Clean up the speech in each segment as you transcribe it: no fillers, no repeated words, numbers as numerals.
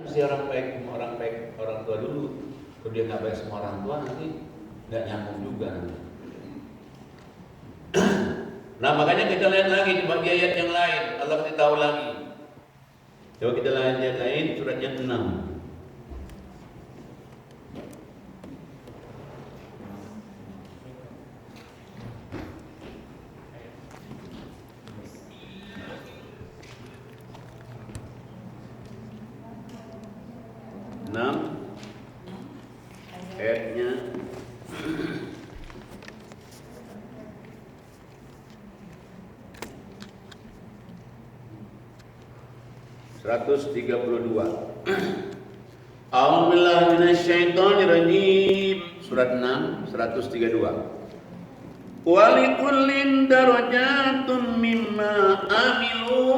mesti orang baik sama orang tua dulu. Kalau dia nggak baik sama orang tua nanti nggak nyambung juga nanti. Nah makanya kita lihat lagi di bagi ayat yang lain, Allah kasih tahu lagi. Coba kita lihat ayat lain, surat yang 6. Ayatnya 132. A'udzubillahi minasyaitonirrajim. Surat 6 132. Wa likullin darajatun mimma amilu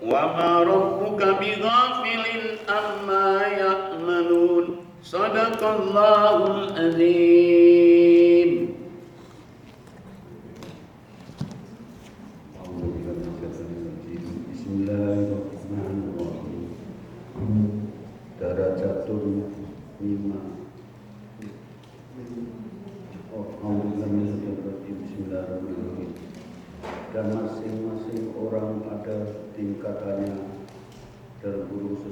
wa ma rabbuka bighafilin amma ya'malun. Shadaqallahul azim. Bismillahirrahmanirrahim. Darajatun mimma. Bismillahirrahmanirrahim. Dan masing-masing orang ada tingkatannya tergurus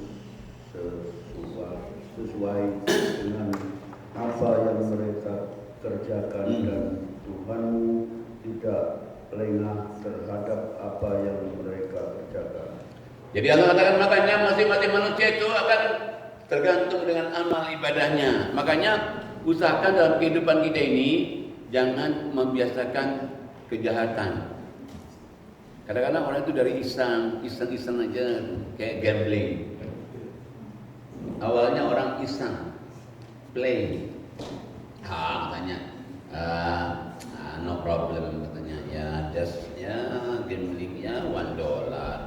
sesuai dengan apa yang mereka kerjakan, dan Tuhanmu tidak lengah terhadap apa yang mereka kerjakan. Jadi Allah katakan makanya masing-masing manusia itu akan tergantung dengan amal ibadahnya. Makanya usahakan dalam kehidupan kita ini jangan membiasakan kejahatan. Kadang-kadang orang itu dari iseng aja kayak gambling. Awalnya orang iseng, play, katanya, no problem katanya, ya just gambling ya $1,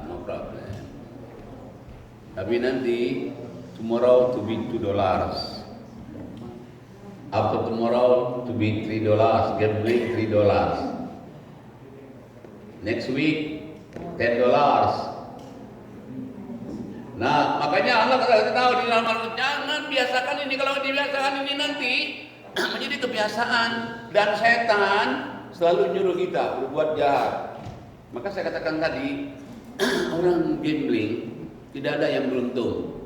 no problem. Tapi nanti tomorrow to be $2, after tomorrow to be $3, gambling $3. Next week $10. Nah, makanya Allah kasih tahu di dalam Al-Quran, jangan biasakan ini. Kalau dibiasakan ini nanti menjadi kebiasaan, dan setan selalu nyuruh kita berbuat jahat. Maka saya katakan tadi, orang gambling tidak ada yang beruntung.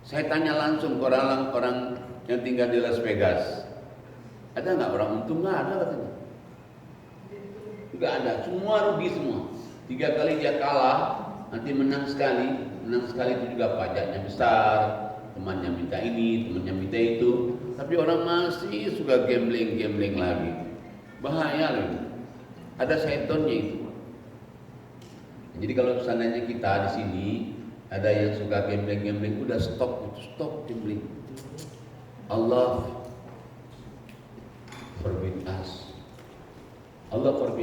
Saya tanya langsung ke orang yang tinggal di Las Vegas, ada nggak orang untung? Nggak ada katanya. Nggak ada, semua rugi semua. 3 kali dia kalah, nanti menang sekali itu juga pajaknya besar, temannya minta ini, temannya minta itu, tapi orang masih suka gambling lagi. Bahaya lagi, ada setonnya itu. Jadi kalau seandainya kita di sini ada yang suka gambling, udah stop gambling. Allah forbid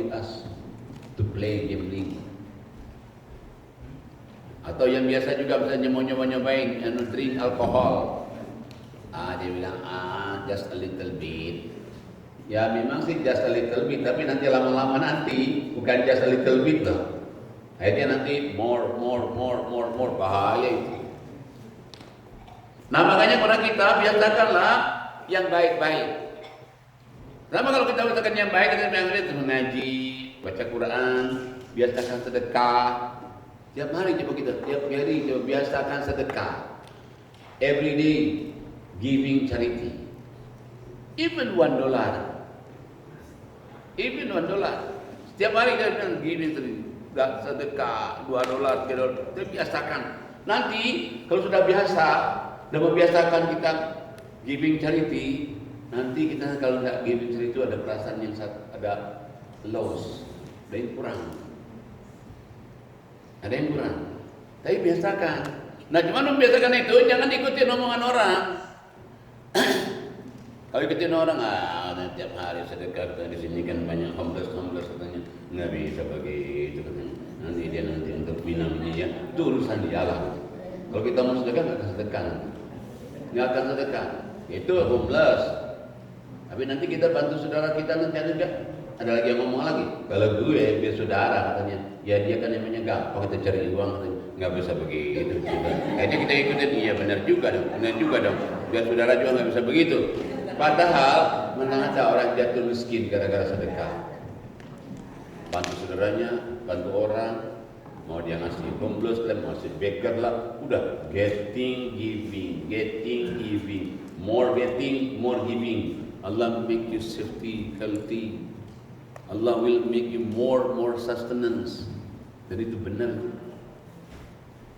us to play gambling. Atau yang biasa juga bisa nyobain drink alkohol. Dia bilang just a little bit. Ya memang sih just a little bit, tapi nanti lama-lama nanti bukan just a little bit loh. Akhirnya nanti more, bahaya itu. Nah makanya kepada kita biasakanlah yang baik-baik. Sama kalau kita biasakan yang baik, kita biasakan mengaji, baca Quran, biasakan sedekah. Tiap hari coba biasakan sedekah. Every day giving charity. Even $1. Setiap hari kita bilang giving sedekah $2, $3. Kita biasakan. Nanti kalau sudah biasa dan membiasakan kita giving charity, nanti kita kalau tidak giving charity itu ada perasaan yang ada loss, ada yang kurang. Tapi biasakan. Nah cuma membiasakan itu, jangan ikutin omongan orang. Kalau ikutin orang, tiap hari sedekah, di sini kan banyak homeless katanya, nggak bisa begitu katanya. Nanti untuk minum ini ya, itu urusan dia lah. Kalau kita mau sedekah nggak akan sedekah. Itu homeless. Tapi nanti kita bantu saudara kita nanti ada lagi yang ngomong lagi. Kalau gue biar saudara katanya, ya dia kan namanya gampang kita cari uang katanya. nggak bisa begitu. Kayaknya kita ikutin, iya benar juga dong. Biar saudara juga nggak bisa begitu. Padahal mana ada orang jatuh miskin gara-gara sedekah. Bantu saudaranya, bantu orang, mau dia ngasih homeless lah, mau ngasih beggar lah, udah getting, giving, more getting, more giving. Allah make you safety, healthy. Allah will make you more sustenance. Jadi itu benar.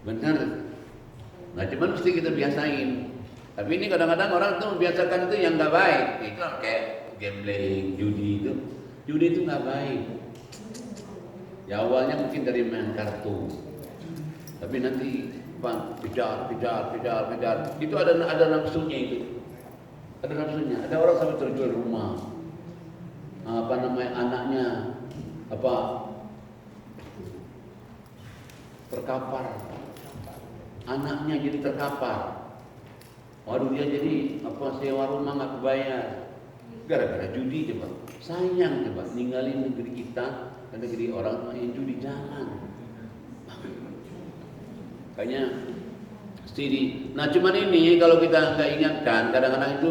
Nah cuman mesti kita biasain. Tapi ini kadang-kadang orang tuh membiasakan itu yang nggak baik. Itu kayak gambling, judi itu. Judi itu nggak baik. Ya awalnya mungkin dari main kartu. Tapi nanti kejar. Itu ada nafsunya itu. Ada nafsunya. Ada orang sampai terjual rumah. Anaknya terkapar. Anaknya jadi terkapar. Waduh dia jadi sewa rumah nggak kebayar. Gara-gara judi coba. Sayang coba ninggalin negeri kita ke negeri orang main judi, jangan. Kayaknya studi. Nah cuman ini kalau kita nggak ingatkan kadang-kadang itu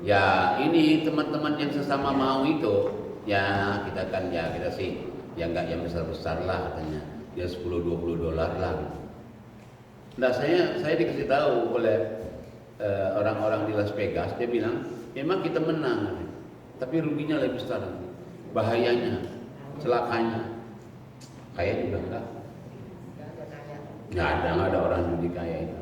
ya ini teman-teman yang sesama mau itu ya kita kan ya kita sih ya nggak yang besar-besar lah katanya ya $10-20 lah gitu. Nah saya dikasih tahu oleh orang-orang di Las Vegas, dia bilang memang kita menang tapi ruginya lebih besar, bahayanya, celakanya kaya juga nggak ada orang judi kaya itu.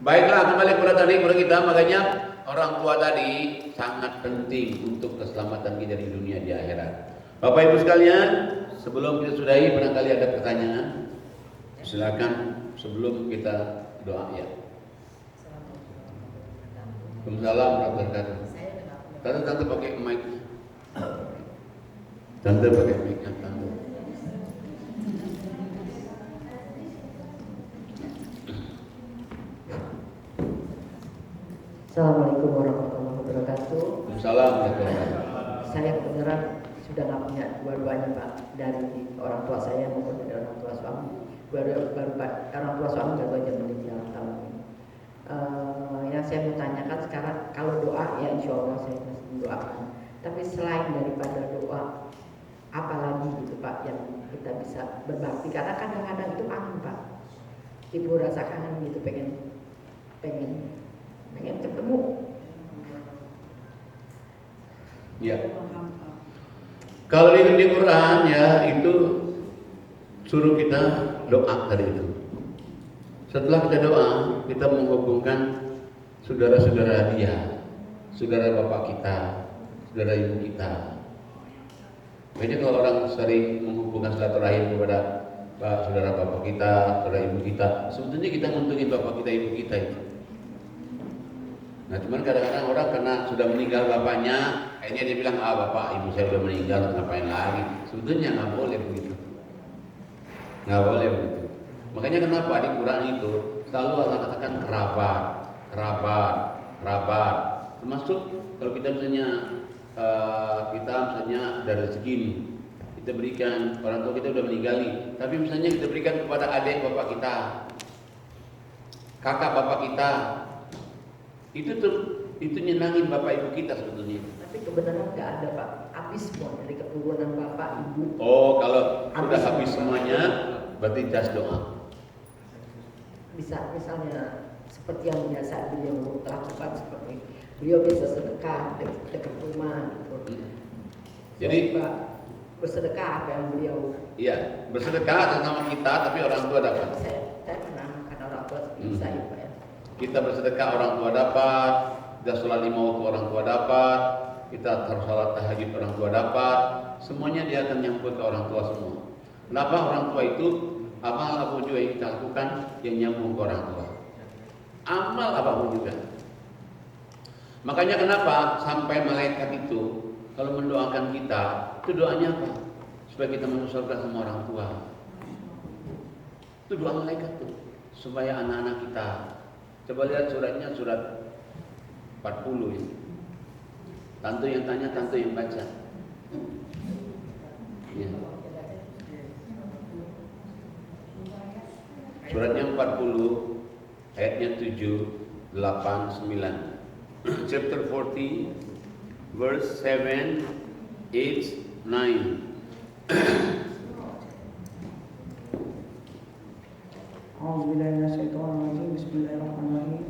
Baiklah, kembali kepada kita, makanya orang tua tadi sangat penting untuk keselamatan kita di dunia di akhirat. Bapak Ibu sekalian, sebelum kita sudahi barangkali ada pertanyaan, silakan sebelum kita doa ya. Waalaikumsalam warahmatullahi wabarakatuh. Tante pakai mic. Tante pakai mic tante. Assalamualaikum warahmatullahi wabarakatuh. Waalaikumsalam warahmatullahi wabarakatuh. Saya kebenaran sudah nggak punya dua-duanya Pak, dari orang tua saya maupun dari orang tua suami. Orang tua suami baru aja meninggal tahun ini. Yang saya mau tanyakan sekarang, kalau doa ya insya Allah saya masih mendoakan. Tapi selain daripada doa, apa lagi gitu Pak yang kita bisa berbakti? Karena kadang-kadang itu kangen Pak. Ibu rasa kangen gitu, pengen ketemu. Ya. Kalau di Quran ya itu suruh kita doa tadi itu. Setelah kita doa, kita menghubungkan saudara-saudara dia, saudara bapak kita, saudara ibu kita. Makanya kalau orang sering menghubungkan silaturahim kepada saudara bapak kita, saudara ibu kita, sebetulnya kita nguntungin bapak kita, ibu kita itu. Nah cuman kadang-kadang orang karena sudah meninggal bapaknya, akhirnya dia bilang, bapak ibu saya sudah meninggal, ngapain lagi? Sebetulnya nggak boleh begitu, nggak boleh begitu. Makanya kenapa di Quran itu selalu Allah katakan kerabat, termasuk kalau kita misalnya dari rezeki ini kita berikan, orang tua kita sudah meninggali, tapi misalnya kita berikan kepada adik bapak kita, kakak bapak kita. Itu nyenangin bapak ibu kita sebetulnya. Tapi kebenaran nggak ada Pak, habis semua dari keturunan bapak ibu. Oh kalau sudah habis semuanya, berarti just doa. Bisa misalnya seperti yang biasa beliau lakukan, seperti beliau bisa sedekah dekat rumah gitu. Jadi Pak, bersedekah apa yang beliau? Iya, bersedekah atas nama kita, tapi orang tua dapat. Saya pernah makan orang tua seperti saya Pak ya. Kita bersedekah orang tua dapat, kita sholat 5 waktu orang tua dapat, kita harus sholat tahajud orang tua dapat, semuanya dia akan nyambut ke orang tua semua. Kenapa? Orang tua itu amal apapun juga yang kita lakukan yang nyambung ke orang tua. Amal apapun juga. Makanya kenapa sampai malaikat itu kalau mendoakan kita, itu doanya apa? Supaya kita masuk surga sama orang tua. Itu doa malaikat tuh, supaya anak-anak kita. Coba lihat suratnya, surat 40 ini. Tante yang tanya, tante yang baca. Ya. Suratnya 40, ayatnya 7, 8, 9. Chapter 40, verse 7, 8, 9. A'udzubillahiminasyaitonirrajim. Bismillahirrahmanirrahim.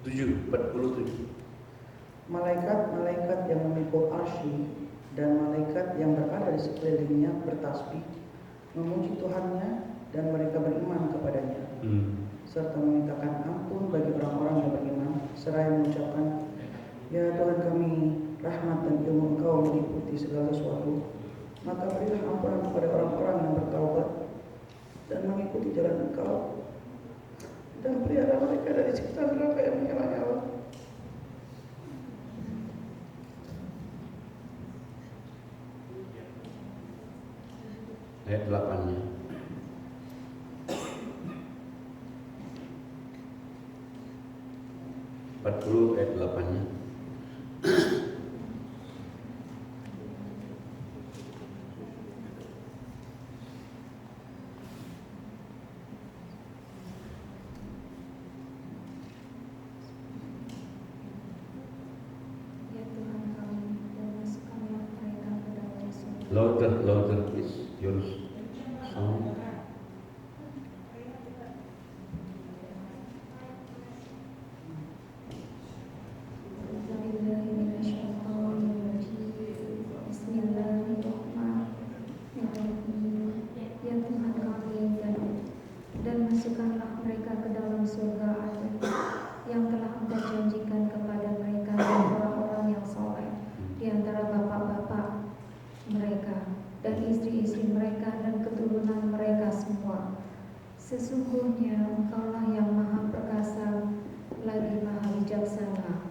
47. Malaikat-malaikat yang memikul arsy dan malaikat yang berada di sekelilingnya bertasbih, memuji Tuhannya, dan mereka beriman kepadanya, serta memintakan ampun bagi orang-orang yang beriman, seraya mengucapkan, Ya Tuhan kami, rahmat dan ilmu Engkau meliputi segala sesuatu. Maka berilah ampunan kepada orang-orang yang bertaubat dan mengikuti jalan Engkau, dan pelihara mereka dari siksa neraka yang menyala-nyala. Ayat 8-nya. Ayat 8-nya. Louder, please. Your sound. Ya Tuhan kami, dan masukkanlah mereka ke dalam surga yang telah Engkau janjikan kepada mereka dan orang-orang yang soleh di antara bapak-bapak mereka dan istri-istri mereka dan keturunan mereka semua. Sesungguhnya Engkaulah yang maha perkasa lagi maha bijaksana.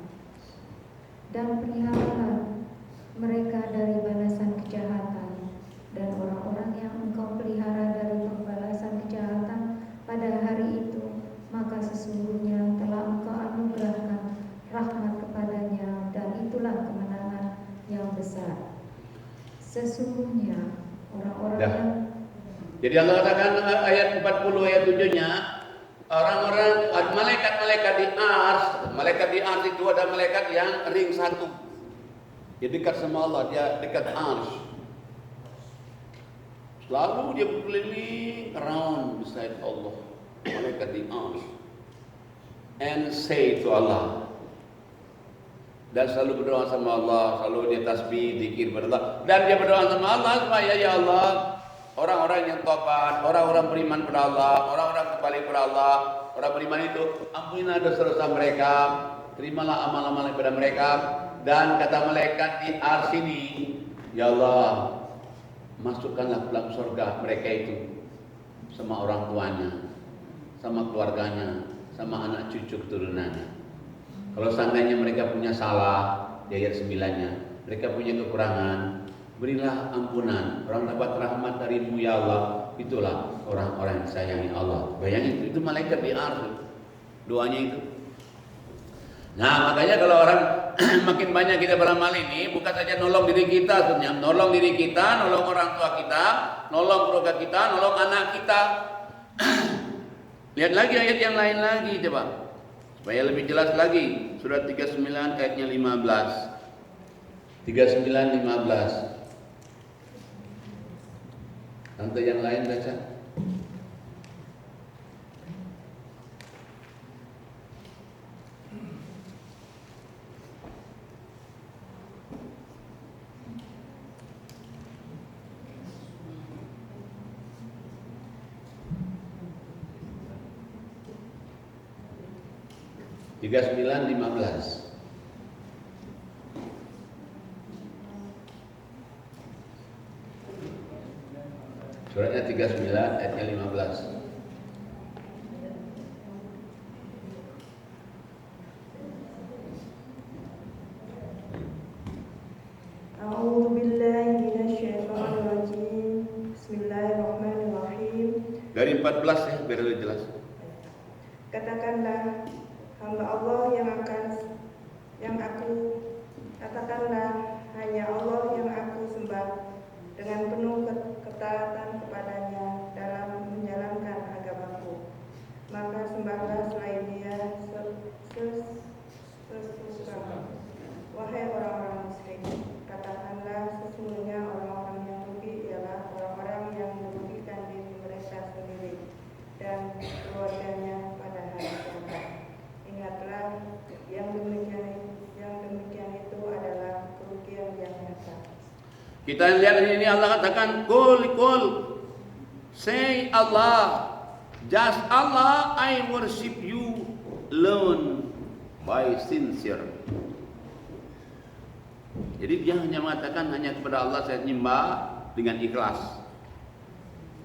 Dan peliharalah mereka dari balasan kejahatan, dan orang-orang yang Engkau pelihara dari pembalasan kejahatan pada hari itu, maka sesungguhnya telah Engkau anugerahkan rahmat kepadanya, dan itulah kemenangan yang besar. Sesungguhnya orang-orang yang Jadi Allah katakan ayat 40 ayat 7-nya, orang-orang malaikat-malaikat di ars, malaikat di ars itu ada malaikat yang ring satu. Dia dekat sama Allah, dia dekat ars. Selalu dia berkeliling around beside Allah, malaikat di ars. And say to Allah. Dan selalu berdoa sama Allah, selalu dia tasbih, zikir kepada Allah. Dan dia berdoa sama Allah supaya ya Allah, orang-orang yang tobat, orang-orang beriman kepada Allah, orang-orang kembali kepada Allah, orang beriman itu ampunilah dosa-dosa mereka, terimalah amal-amal daripada mereka. Dan kata malaikat di ars ini, ya Allah, masukkanlah ke dalam surga mereka itu sama orang tuanya, sama keluarganya, sama anak cucu keturunannya. Kalau seandainya mereka punya salah, di ayat 9-nya, mereka punya kekurangan, berilah ampunan. Orang dapat rahmat darimu ya Allah. Itulah orang-orang yang disayangi Allah. Bayangin itu malaikat di ars, doanya itu. Nah makanya kalau orang makin banyak kita beramal ini, bukan saja nolong diri kita sebenarnya, nolong diri kita, nolong orang tua kita, nolong keluarga kita, nolong anak kita. Lihat lagi ayat yang lain lagi coba. Supaya lebih jelas lagi, surat 39 ayatnya 15. 39 15. Tante yang lain baca. Tiga 9:15. Suratnya 39 ayatnya 15. A'udzubillahiminasyaitonirrajim. Bismillahirrahmanirrahim. Dari 14 ya, biar lebih jelas. Katakanlah hamba Allah katakanlah hanya Allah yang aku sembah dengan penuh ketaatan kepadanya dalam menjalankan agamaku. Maka sembahlah selain Dia seseorang. Wahai orang-orang musyrik, katakanlah sesungguhnya orang-orang yang rugi ialah orang-orang yang merugikan diri mereka sendiri dan keluarganya pada hari kiamat. Ingatlah, yang demikian itu adalah kerugian yang nyata. Kita lihat ini Allah katakan kul say Allah, just Allah, I worship you alone by sincere. Jadi dia hanya mengatakan hanya kepada Allah saya menyembah dengan ikhlas.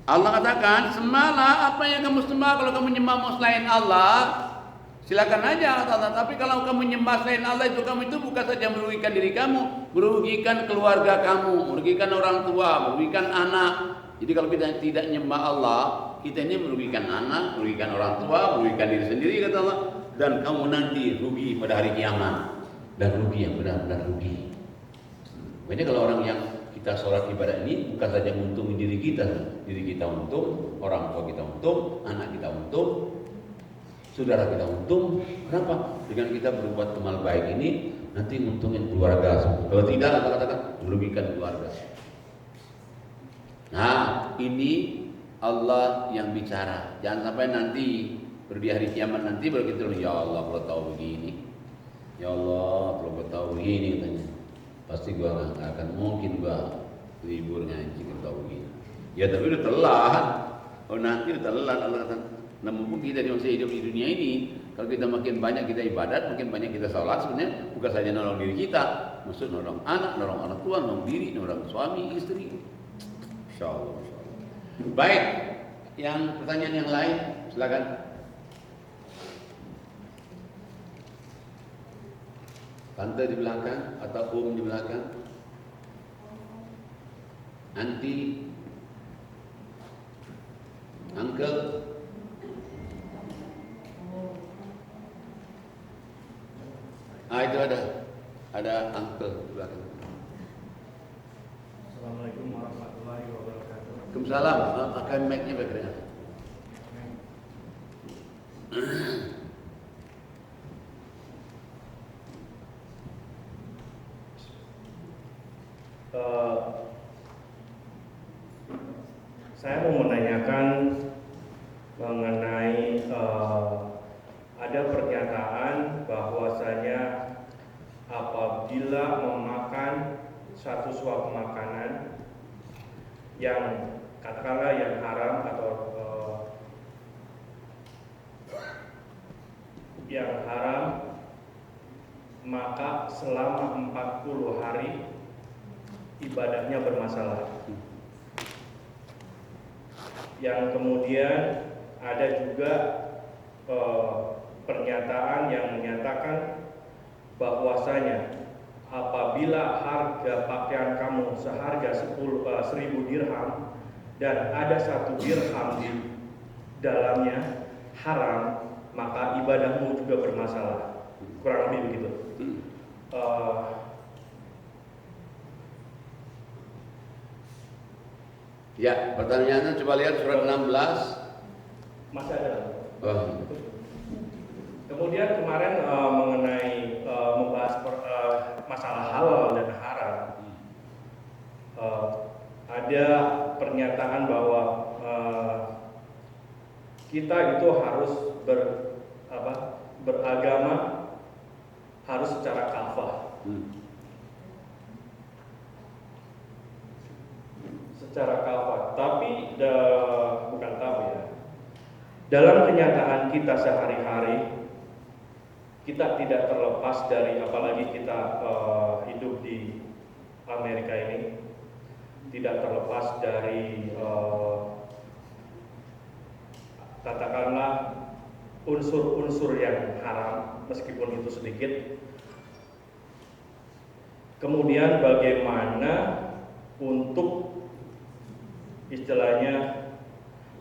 Allah katakan sembahlah apa yang kamu sembah. Kalau kamu menyembah selain Allah, silakan aja kata Allah. Tapi kalau kamu menyembah selain Allah itu kamu itu bukan saja merugikan diri kamu, merugikan keluarga kamu, merugikan orang tua, merugikan anak. Jadi kalau kita tidak menyembah Allah, kita ini merugikan anak, merugikan orang tua, merugikan diri sendiri kata Allah. Dan kamu nanti rugi pada hari kiamat. Dan rugi yang benar-benar rugi. Makanya kalau orang yang kita sholat ibadah ini bukan saja menguntungkan diri kita untung, orang tua kita untung, anak kita untung, saudara kita untung. Kenapa? Dengan kita berbuat amal baik ini nanti untungin keluarga. Kalau tidak, katakan merugikan keluarga. Nah, ini Allah yang bicara. Jangan sampai nanti di hari kiamat nanti baru kita ya Allah kalau tahu begini, ya Allah kalau tahu begini katanya. Pasti gua nggak akan mungkin gua libur ngaji kalau tahu begini. Ya tapi udah telat. Oh nanti udah telat Allah kata. Nah mumpung kita masih hidup di dunia ini, kalau kita makin banyak kita ibadat, makin banyak kita sholat, sebenarnya bukan saja nolong diri kita, maksud nolong anak, nolong orang tua, nolong diri, nolong suami, istri. Insya Allah. Baik, yang pertanyaan yang lain silakan. Tante di belakang atau di belakang, anti, uncle, itu ada uncle di belakang. Assalamualaikum warahmatullahi wabarakatuh. Waalaikumsalam. Akan mic-nya bergerak. Saya mau menanyakan mengenai ada pernyataan bahwasanya apabila memakan satu suap makanan yang katakanlah yang haram atau yang haram, maka selama 40 hari ibadahnya bermasalah. Yang kemudian ada juga pernyataan yang menyatakan bahwasanya apabila harga pakaian kamu seharga 1000 dirham dan ada 1 dirham di dalamnya haram, maka ibadahmu juga bermasalah. Kurang lebih begitu. Ya, pertanyaannya coba lihat surat 16. Masih ada. Oh. Kemudian kemarin mengenai membahas masalah halal dan haram, ada pernyataan bahwa kita itu harus beragama harus secara kafah. Secara kafah, tapi bukan tahu ya. Dalam kenyataan kita sehari-hari, kita tidak terlepas dari, apalagi kita hidup di Amerika ini, tidak terlepas dari katakanlah unsur-unsur yang haram, meskipun itu sedikit. Kemudian bagaimana untuk istilahnya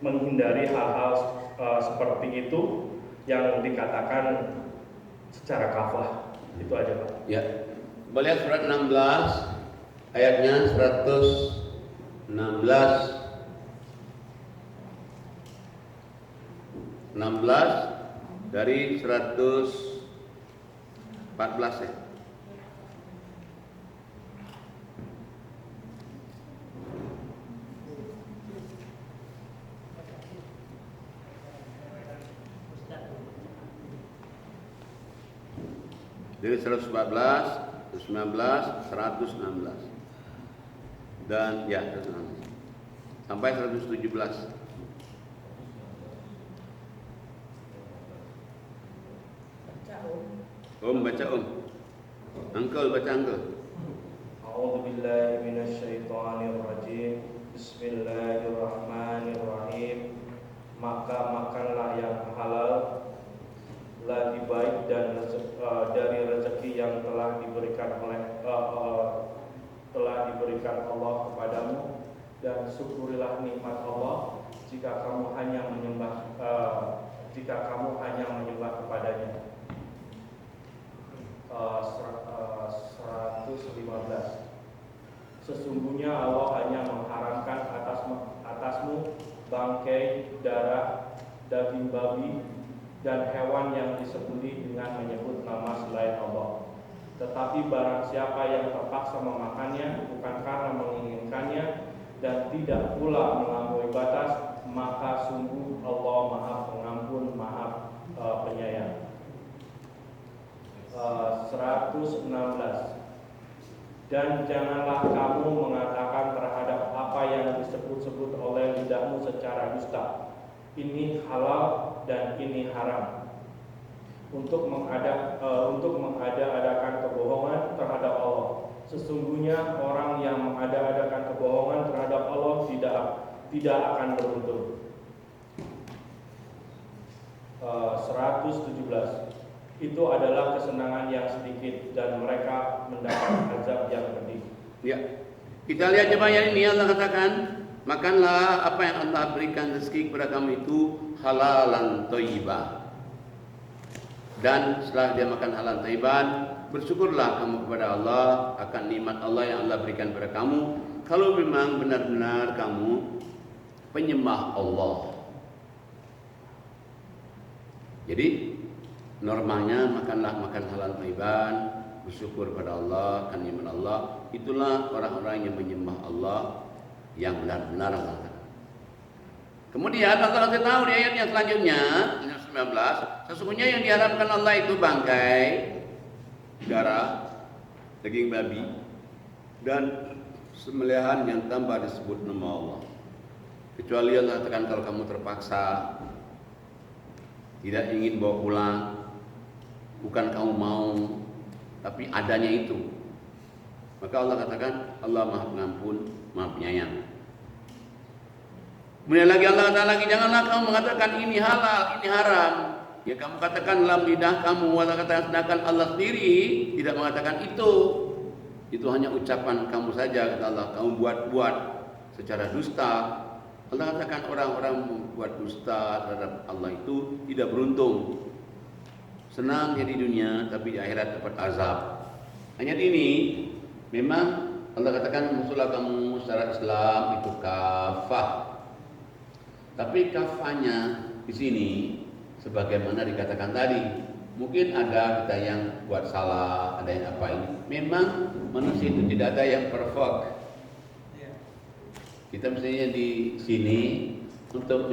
menghindari hal-hal seperti itu yang dikatakan secara kafah. Itu aja Pak. Ya, coba lihat surat 16 ayatnya 116. 16 dari 114 ya. Dari 114, 119, 116 dan ya 116 sampai 117. Baca Uncle baca Uncle. A'udzubillahi minasyaitonirrajim. Bismillahirrahmanirrahim. Maka makanlah yang halal lagi baik dan dari rezeki yang telah diberikan Allah kepadamu, dan syukurilah nikmat Allah jika kamu hanya menyembah kepadanya. 115. Sesungguhnya Allah hanya mengharamkan atasmu bangkai, darah, daging babi, dan hewan yang disembelih dengan menyebut nama selain Allah. Tetapi barang siapa yang terpaksa memakannya bukan karena menginginkannya dan tidak pula melampaui batas, maka sungguh Allah Maha Pengampun, Maha Penyayang. 116. Dan janganlah kamu mengatakan terhadap apa yang disebut-sebut oleh lidahmu secara dusta, ini halal dan ini haram, untuk mengada-adakan kebohongan terhadap Allah. Sesungguhnya orang yang mengada-adakan kebohongan terhadap Allah tidak akan beruntung. 117. Itu adalah kesenangan yang sedikit dan mereka mendapat azab yang pedih. Ya. Kita lihat coba yang ini, Allah katakan, makanlah apa yang Allah berikan rezeki kepada kamu itu halalan thayyibah. Dan setelah dia makan halal thayyiban, bersyukurlah kamu kepada Allah akan nikmat Allah yang Allah berikan kepada kamu, kalau memang benar-benar kamu penyembah Allah. Jadi normalnya makan halal thayyiban, bersyukur pada Allah akan nikmat Allah. Itulah orang-orang yang menyembah Allah yang benar-benar Allah. Kemudian Allah kasih tahu di ayat yang selanjutnya, ayat 19, sesungguhnya yang diharamkan Allah itu bangkai, darah, daging babi, dan sembelihan yang tanpa disebut nama Allah. Kecuali Allah katakan kalau kamu terpaksa tidak ingin bawa pulang, bukan kamu mau, tapi adanya itu, maka Allah katakan Allah Maha Pengampun, Maha Penyayang. Kemudian lagi Allah kata lagi, janganlah kamu mengatakan ini halal, ini haram. Ya kamu katakan dalam lidah kamu, Allah katakan, sedangkan Allah sendiri tidak mengatakan itu. Itu hanya ucapan kamu saja, kata Allah. Kamu buat-buat secara dusta. Allah katakan orang-orang membuat dusta terhadap Allah itu tidak beruntung. Senang di dunia, tapi di akhirat dapat azab. Ayat ini memang Allah katakan musuhlah kamu secara Islam itu kafah. Tapi kafahnya di sini sebagaimana dikatakan tadi, mungkin ada kita yang buat salah, ada yang apa ini. Memang manusia itu tidak ada yang perfect. Kita misalnya di sini untuk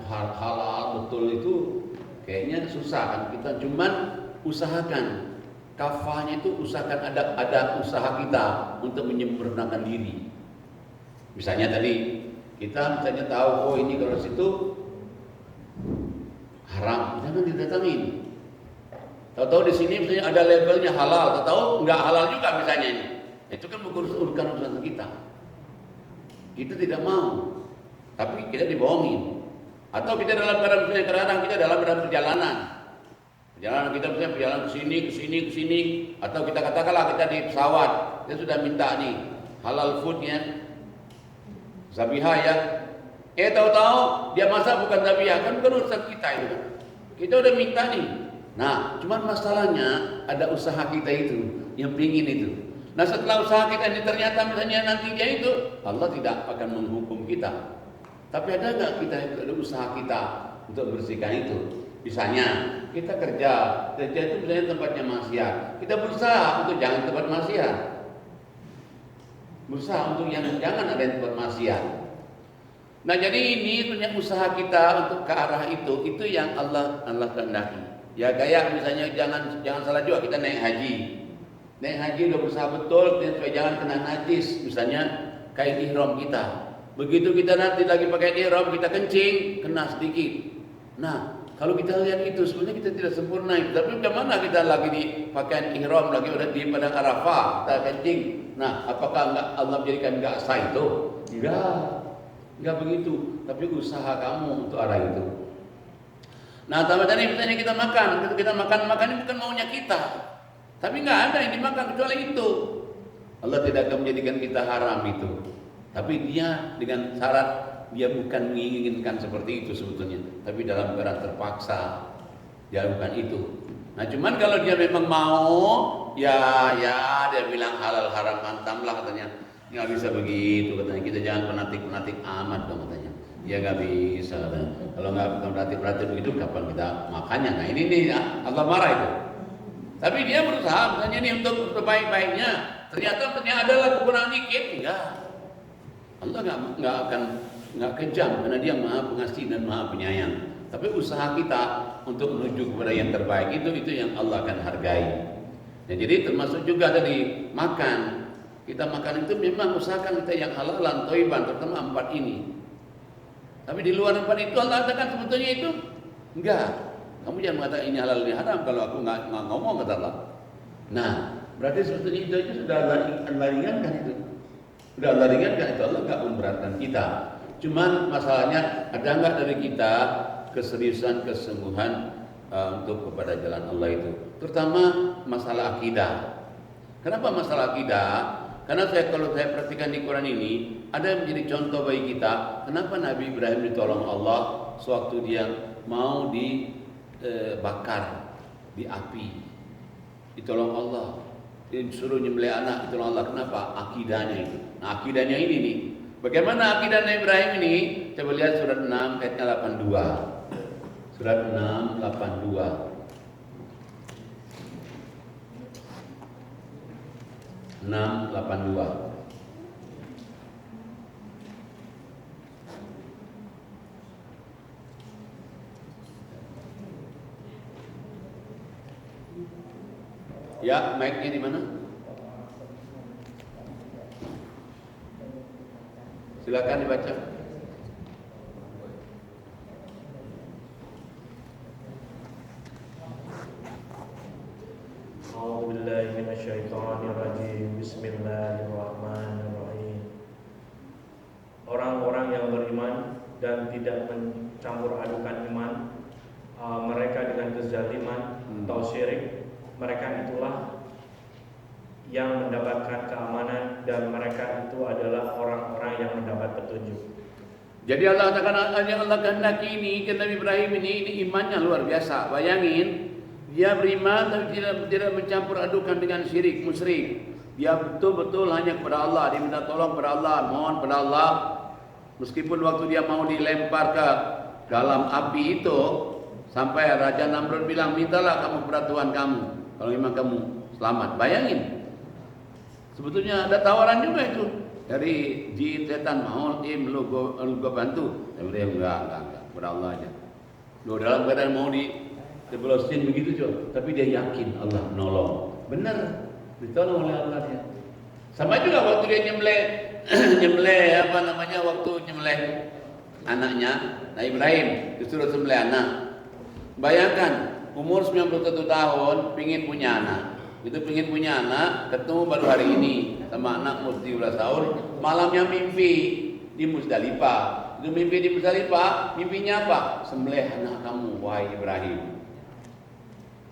halal betul itu kayaknya susah kan. Kita cuman usahakan, kafahnya itu usahakan ada usaha kita untuk menyempurnakan diri. Misalnya tadi kita misalnya tahu, oh ini kalau situ haram, jangan didatangin. Tahu-tahu di sini misalnya ada labelnya halal, tahu-tahu nggak halal juga misalnya ini. Itu kan bukan urusan kita. Kita tidak mau, tapi kita dibohongin. Atau kita dalam keadaan misalnya kadang kita dalam perjalanan kita misalnya berjalan ke sini, atau kita katakanlah kita di pesawat, kita sudah minta nih halal foodnya, zabiha ya. Tahu-tahu dia masak bukan zabiha, kan bukan urusan kita itu kan. Kita udah minta nih. Nah, cuman masalahnya ada usaha kita itu yang pingin itu. Nah, setelah usaha kita ini ternyata misalnya nantinya itu Allah tidak akan menghukum kita. Tapi ada nggak kita itu ada usaha kita untuk membersihkan itu. Misalnya kita kerja itu misalnya tempatnya maksiat, kita berusaha untuk jangan tempat maksiat, berusaha untuk jangan ada tempat maksiat. Nah, jadi ini sebenarnya usaha kita untuk ke arah itu yang Allah kehendaki. Ya kayak misalnya jangan salah juga, kita naik haji udah berusaha betul supaya jangan kena najis, misalnya kain ihram kita. Begitu kita nanti lagi pakai ihram, kita kencing, kena sedikit. Nah, kalau kita lihat itu sebenarnya kita tidak sempurna itu. Tapi bagaimana kita lagi di pakaian ihram, lagi udah di padang Arafah, kita kencing. Nah, apakah Allah menjadikan enggak sah itu? Enggak begitu. Tapi usaha kamu untuk arah itu. Nah, tadi misalnya kita makan ini bukan maunya kita. Tapi enggak ada yang dimakan kecuali itu. Allah tidak akan menjadikan kita haram itu. Tapi dia dengan syarat dia bukan menginginkan seperti itu sebetulnya, tapi dalam keadaan terpaksa dia lakukan itu. Nah, cuman kalau dia memang mau, ya dia bilang halal haram antamlah katanya. Nggak bisa begitu katanya. Kita jangan penatik amat dong katanya. Ya nggak bisa katanya. Kalau nggak penatik begitu, kapan kita makannya? Nah ini nih Allah marah itu. Tapi dia berusaha misalnya ini untuk terbaik-baiknya. Ternyata adalah kekurangan dikit, enggak. Allah nggak kejam karena dia maha pengasih dan maha penyayang. Tapi usaha kita untuk menuju kepada yang terbaik itu yang Allah akan hargai. Ya, jadi termasuk juga tadi makan. Kita makan itu memang usahakan kita yang halalan, thayyiban, terutama 4 ini. Tapi di luar 4 itu Allah katakan sebetulnya itu enggak. Kamu jangan mengatakan ini halal ini haram kalau aku nggak ngomong, kata Allah. Nah, berarti sebetulnya itu sudah Allah ringankan itu. Sudah Allah ringankan itu, Allah nggak memberatkan kita. Cuman masalahnya ada nggak dari kita keseriusan, kesungguhan untuk kepada jalan Allah itu. Terutama masalah akidah. Kenapa masalah akidah? Karena kalau saya perhatikan di Quran ini ada yang menjadi contoh bagi kita. Kenapa Nabi Ibrahim ditolong Allah sewaktu dia mau dibakar di api, ditolong Allah. Disuruh nyembelih anak, ditolong Allah. Kenapa? Akidahnya itu. Nah, akidahnya ini nih. Bagaimana akidah Nabi Ibrahim ini? Coba lihat surat 6 ayatnya 82. Surat 6 82. 682. Ya, mic-nya di mana? Silakan dibaca. A'udzubillahi minasyaitonirrajim. Bismillahirrahmanirrahim. Orang-orang yang beriman dan tidak mencampur adukan iman mereka dengan kezaliman atau syirik, mereka itulah yang mendapatkan keamanan dan mereka itu adalah orang-orang yang mendapat petunjuk. Jadi Allah katakan yang Allah kehendaki ini ke Nabi Ibrahim ini imannya luar biasa. Bayangin, dia beriman tapi tidak mencampur adukan dengan syirik, musyrik. Dia betul-betul hanya kepada Allah, dia minta tolong kepada Allah, mohon kepada Allah. Meskipun waktu dia mau dilempar ke dalam api itu, sampai Raja Namrud bilang, mintalah kamu kepada Tuhan kamu kalau memang kamu selamat. Bayangin, sebetulnya ada tawaran juga itu dari jin setan, mau lu gua bantu. Dia enggak, kepada Allah aja. Lu dalam keadaan mau diblosin begitu coba, tapi dia yakin Allah menolong. Benar, ditolong oleh Allah dia. Sama juga waktu dia nyembelih waktu nyembelih anaknya, nah Ibrahim disuruh sembelih anak. Bayangkan umur 91 tahun pingin punya anak. Itu pingin punya anak, ketemu baru hari ini sama anak umur 17 tahun, malamnya mimpi di Musdalifah. Itu mimpi di Musdalifah, mimpinya apa? Sembelih anak kamu, wahai Ibrahim.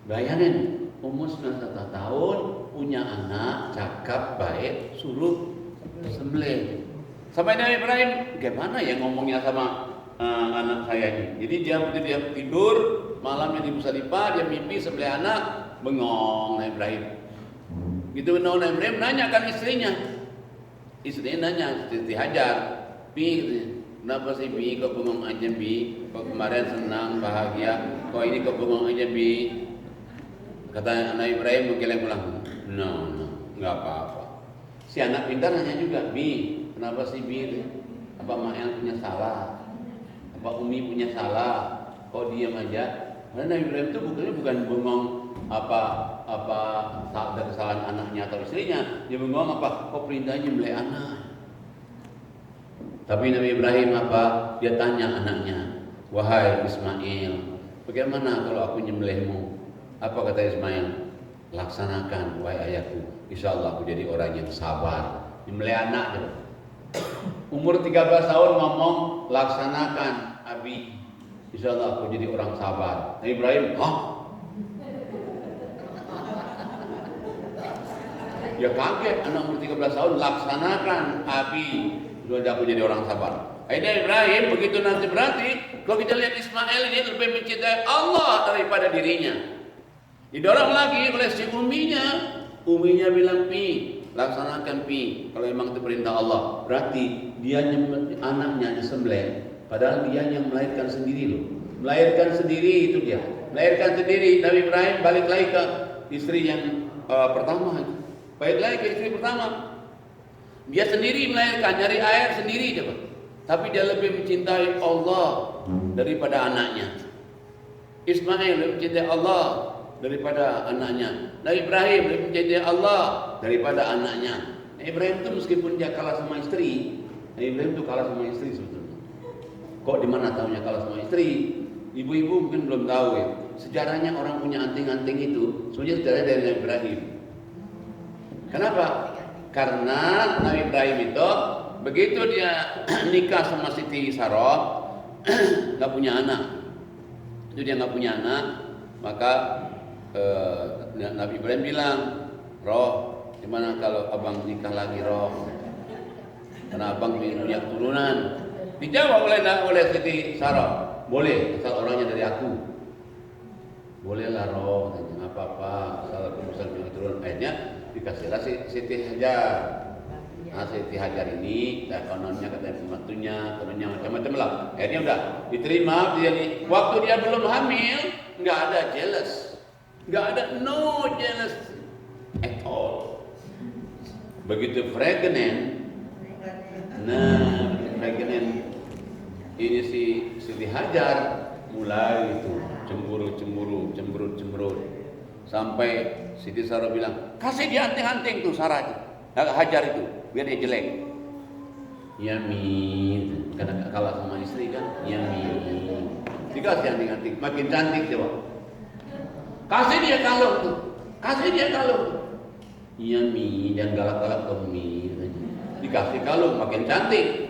Bayangin, umur 91 tahun, punya anak, cakap, baik, suruh sembelih. Sampai Nabi Ibrahim, gimana ya ngomongnya sama anak saya ini? Jadi dia tidur, malamnya di Musdalifah, dia mimpi sembelih anak, bengong Nabi Ibrahim. Gitu Nabi Ibrahim nanya kan istrinya. Istrinya nanya, Siti Hajar, Kenapa sih Bi? Kok bengong aja Bi? Kok kemarin senang, bahagia? Kok ini kok bengong aja Bi? Kata anak Ibrahim menggeleng pulang. No, nggak apa-apa. Si anak pintar nanya juga, Bi, kenapa sih Bi? Apa Mael punya salah? Apa Umi punya salah? Kok diam aja? Karena Nabi Ibrahim itu bukan bengong apa ada kesalahan anaknya atau istrinya. Dia bengong apa? Kok perintahnya nyembelih anak? Tapi Nabi Ibrahim apa? Dia tanya anaknya, wahai Ismail, bagaimana kalau aku nyembelihmu? Apa kata Ismail? Laksanakan wahai ayahku. Insya Allah aku jadi orang yang sabar. Nyembelih anak coba. Umur 13 tahun ngomong laksanakan Abi. Insya Allah aku jadi orang sabar. Nabi Ibrahim, hah? Ya kaget, anak umur 13 tahun laksanakan Abi. Sudah aku jadi orang sabar. Akhirnya Ibrahim begitu nanti berarti kalau kita lihat Ismail ini lebih mencintai Allah daripada dirinya. Didorong lagi oleh si uminya. Uminya bilang Pi, laksanakan Pi. Kalau memang itu perintah Allah, berarti dia anaknya disembelih. Padahal dia yang melahirkan sendiri loh. Melahirkan sendiri itu dia. Melahirkan sendiri. Nabi Ibrahim balik lagi ke istri yang pertama. Balik lagi ke istri pertama. Dia sendiri melahirkan, nyari air sendiri coba. Tapi dia lebih mencintai Allah daripada anaknya. Ismail lebih mencintai Allah daripada anaknya. Nabi Ibrahim lebih mencintai Allah daripada anaknya. Nabi Ibrahim itu meskipun dia kalah sama istri, Nabi Ibrahim itu kalah sama istri sebetulnya. Kok di mana tahunya kalah sama istri? Ibu-ibu mungkin belum tahu ya. Sejarahnya orang punya anting-anting itu sebenarnya sejarahnya dari Nabi Ibrahim. Kenapa? Karena Nabi Ibrahim itu begitu dia nikah sama Siti Sarah, nggak punya anak. Itu dia nggak punya anak, maka Nabi Ibrahim bilang, Roh, gimana kalau abang nikah lagi Roh? Karena abang ingin punya keturunan. Dijawab oleh Siti Sarah, boleh, asal orangnya dari aku. Bolehlah Roh, nggak apa-apa, asal aku bisa punya keturunan. Akhirnya dikasihlah Siti Hajar. Nah Siti Hajar ini, kononnya katanya pembantunya, kononnya macam-macam lah. Akhirnya udah diterima. Waktu dia belum hamil, nggak ada jealous, nggak ada no jealous at all. Begitu pregnant, nah pregnant ini si Siti Hajar mulai itu cemberut. Sampai Siti Sarah bilang, kasih dia anting-anting tuh Sarah Hajar itu, biar dia jelek. Ya min, karena kalah sama istri kan. Ya min, dikasih anting-anting, makin cantik coba. Kasih dia kalung tuh, Ya min, jangan galak-galak ke min. Dikasih kalung, makin cantik.